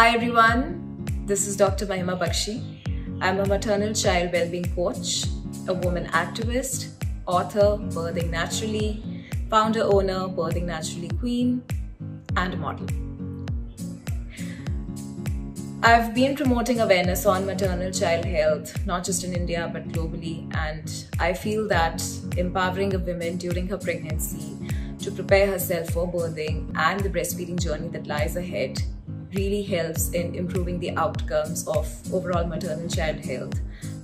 Hi everyone, this is Dr. Mahima Bakshi. I'm a maternal child wellbeing coach, a woman activist, author, Birthing Naturally, founder owner, Birthing Naturally Queen, and a model. I've been promoting awareness on maternal child health, not just in India but globally, and I feel that empowering a woman during her pregnancy to prepare herself for birthing and the breastfeeding journey that lies ahead really helps in improving the outcomes of overall maternal child health,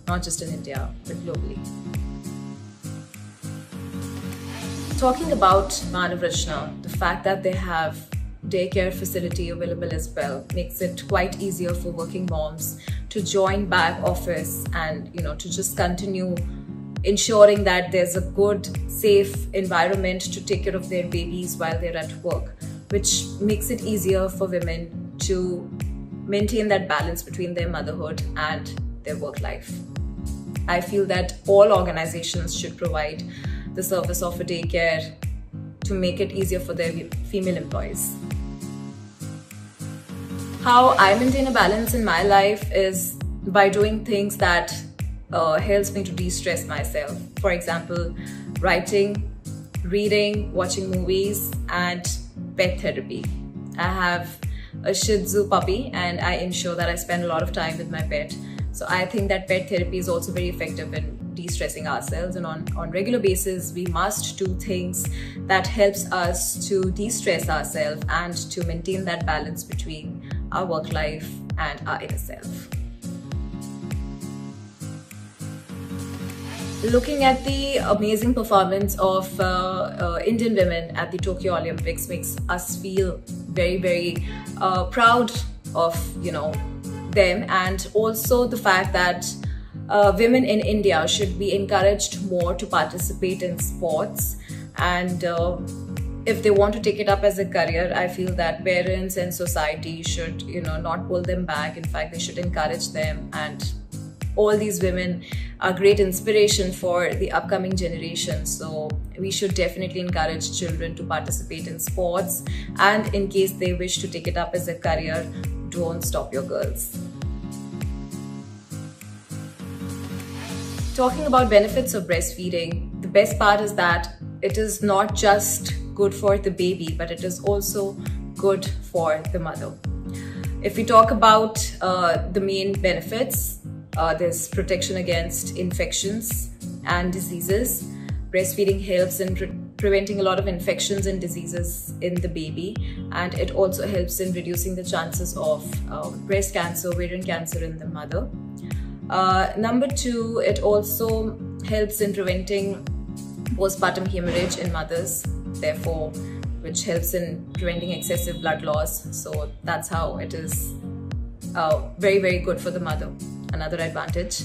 not just in India, but globally. Talking about Manav Rachna, the fact that they have daycare facility available as well makes it quite easier for working moms to join back office and to just continue ensuring that there's a good, safe environment to take care of their babies while they're at work, which makes it easier for women to maintain that balance between their motherhood and their work life. I feel that all organizations should provide the service of a daycare to make it easier for their female employees. How I maintain a balance in my life is by doing things that helps me to de-stress myself. For example, writing, reading, watching movies, and pet therapy. I have a Shih Tzu puppy and I ensure that I spend a lot of time with my pet. So I think that pet therapy is also very effective in de-stressing ourselves, and on regular basis we must do things that helps us to de-stress ourselves and to maintain that balance between our work life and our inner self. Looking at the amazing performance of Indian women at the Tokyo Olympics makes us feel very, very proud of them, and also the fact that women in India should be encouraged more to participate in sports, and if they want to take it up as a career, I feel that parents and society should not pull them back. In fact, they should encourage them, and all these women are great inspiration for the upcoming generation. So we should definitely encourage children to participate in sports, and in case they wish to take it up as a career, don't stop your girls. Talking about benefits of breastfeeding, the best part is that it is not just good for the baby, but it is also good for the mother. If we talk about the main benefits, there's protection against infections and diseases. Breastfeeding helps in preventing a lot of infections and diseases in the baby, and it also helps in reducing the chances of breast cancer, ovarian cancer in the mother. Number two, it also helps in preventing postpartum hemorrhage in mothers, therefore, which helps in preventing excessive blood loss. So that's how it is very, very good for the mother. Another advantage.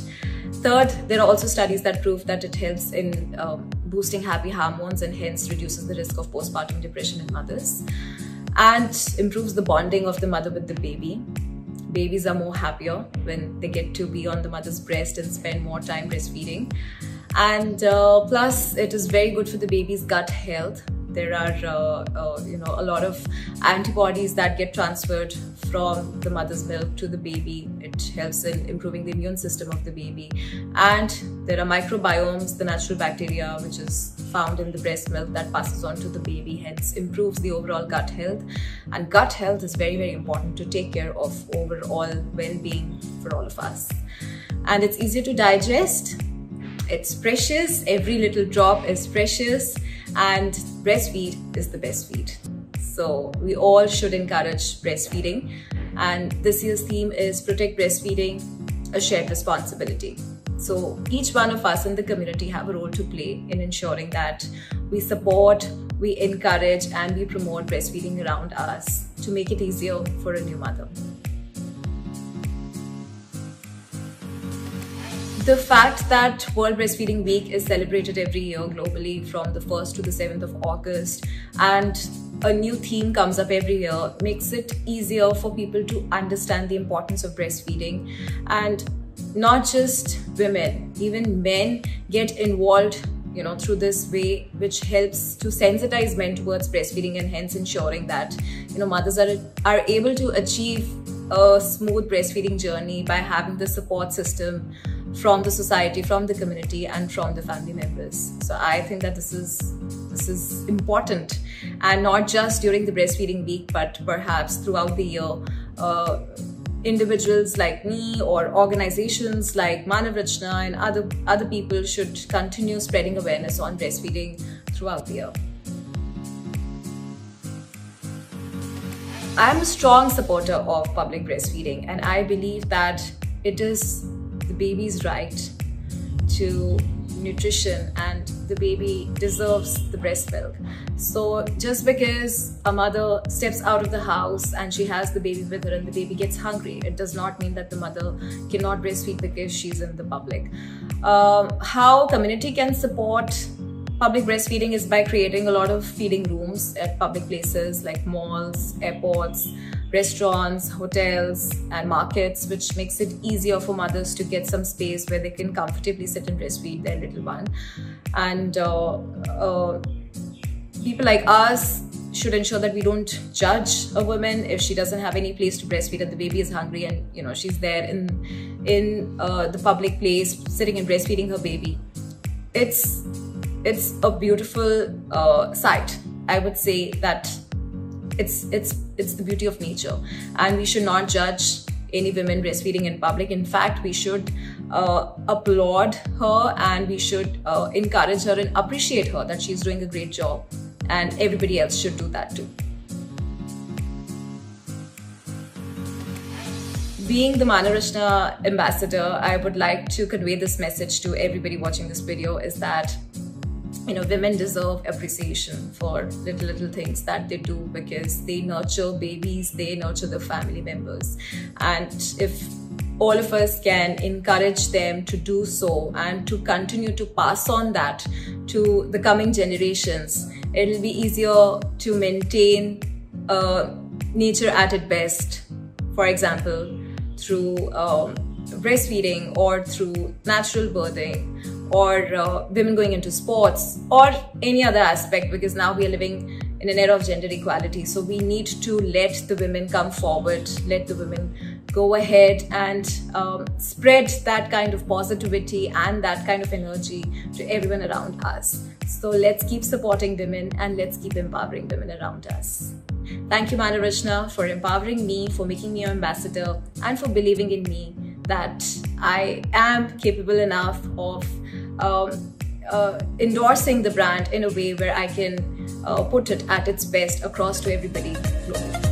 Third, there are also studies that prove that it helps in boosting happy hormones and hence reduces the risk of postpartum depression in mothers, and improves the bonding of the mother with the baby. Babies are more happier when they get to be on the mother's breast and spend more time breastfeeding. And plus, it is very good for the baby's gut health. There are a lot of antibodies that get transferred from the mother's milk to the baby. It helps in improving the immune system of the baby. And there are microbiomes, the natural bacteria which is found in the breast milk that passes on to the baby, hence improves the overall gut health. And gut health is very, very important to take care of overall well-being for all of us. And it's easier to digest. It's precious. Every little drop is precious. And breastfeed is the best feed. So we all should encourage breastfeeding. And this year's theme is Protect Breastfeeding, a Shared Responsibility. So each one of us in the community have a role to play in ensuring that we support, we encourage, and we promote breastfeeding around us to make it easier for a new mother. The fact that World Breastfeeding Week is celebrated every year globally from the 1st to the 7th of August, and a new theme comes up every year, makes it easier for people to understand the importance of breastfeeding. And not just women, even men get involved through this way, which helps to sensitize men towards breastfeeding, and hence ensuring that mothers are able to achieve a smooth breastfeeding journey by having the support system from the society, from the community, and from the family members. So I think that this is important, and not just during the breastfeeding week, but perhaps throughout the year. Individuals like me or organizations like Manav Rachna and other people should continue spreading awareness on breastfeeding throughout the year. I'm a strong supporter of public breastfeeding, and I believe that it is the baby's right to nutrition, and the baby deserves the breast milk. So just because a mother steps out of the house and she has the baby with her and the baby gets hungry, it does not mean that the mother cannot breastfeed because she's in the public. How community can support public breastfeeding is by creating a lot of feeding rooms at public places like malls, airports, restaurants, hotels, and markets, which makes it easier for mothers to get some space where they can comfortably sit and breastfeed their little one. And people like us should ensure that we don't judge a woman if she doesn't have any place to breastfeed and the baby is hungry and she's there in the public place sitting and breastfeeding her baby. It's a beautiful sight. I would say that it's the beauty of nature, and we should not judge any women breastfeeding in public. In fact, we should applaud her, and we should encourage her and appreciate her that she's doing a great job, and everybody else should do that too. Being the Manav Rachna ambassador, I would like to convey this message to everybody watching this video, is that women deserve appreciation for little things that they do, because they nurture babies, they nurture the family members. And if all of us can encourage them to do so and to continue to pass on that to the coming generations, it'll be easier to maintain nature at its best. For example, through breastfeeding, or through natural birthing, or women going into sports, or any other aspect, because now we are living in an era of gender equality. So we need to let the women come forward, let the women go ahead and spread that kind of positivity and that kind of energy to everyone around us. So let's keep supporting women, and let's keep empowering women around us. Thank you, Manav Rachna, for empowering me, for making me your ambassador, and for believing in me that I am capable enough of endorsing the brand in a way where I can put it at its best across to everybody globally.